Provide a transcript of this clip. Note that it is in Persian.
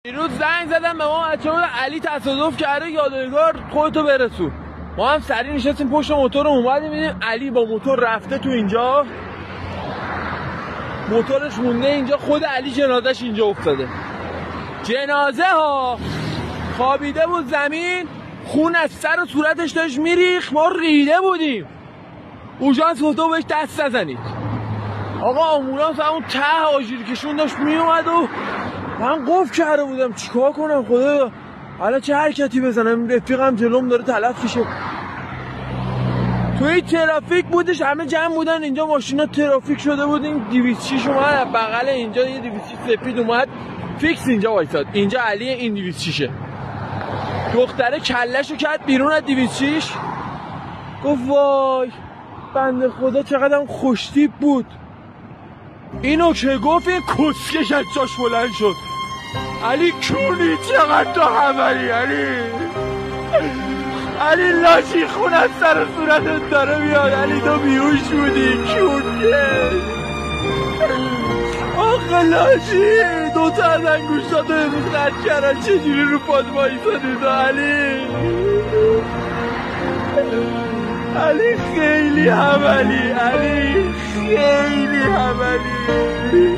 دیروز زنگ زدم به ما بچه‌ها علی تصادف کرده یادگار خودتو برسون. ما هم سریع نشستیم پشت موتور اومدیم می‌بینیم علی با موتور رفته تو اینجا، موتورش مونده اینجا، خود علی جنازش اینجا افتاده. جنازه ها خوابیده بود زمین، خون از سر و صورتش داشت میریخت، ما ریده بودیم. اورژانس گفت بهش دست نزنید. آقا آمبولانس همون ته آژیر کشون داشت میومد و من قفل کرده بودم چیکار کنم خدایا، حالا چه حرکتی بزنم؟ رفیقم جلوم داره تلف میشه. توی ترافیک بودش، همه جمع بودن اینجا، ماشینا ترافیک شده بود. این 206 اومد بغل اینجا، یه 206 سفید اومد فیکس اینجا وایساد. اینجا علی، این 206 دختره کلهشو کرد بیرون از 206. گفت وای بنده خدا چقدر خوشتیپ بود. اینو که گفت این کسکش از جاش بلند شد. علی کونی چقدر تو حملی علی لاشی خون از سر صورتت داره میاد. علی تو بیهوش بودی کونی. آخه لاشی دوتا از انگوشتاتو امروز قد کردن، چجوری رو پاد وایسادی تو علی خیلی حملی، علی خیلی حملی.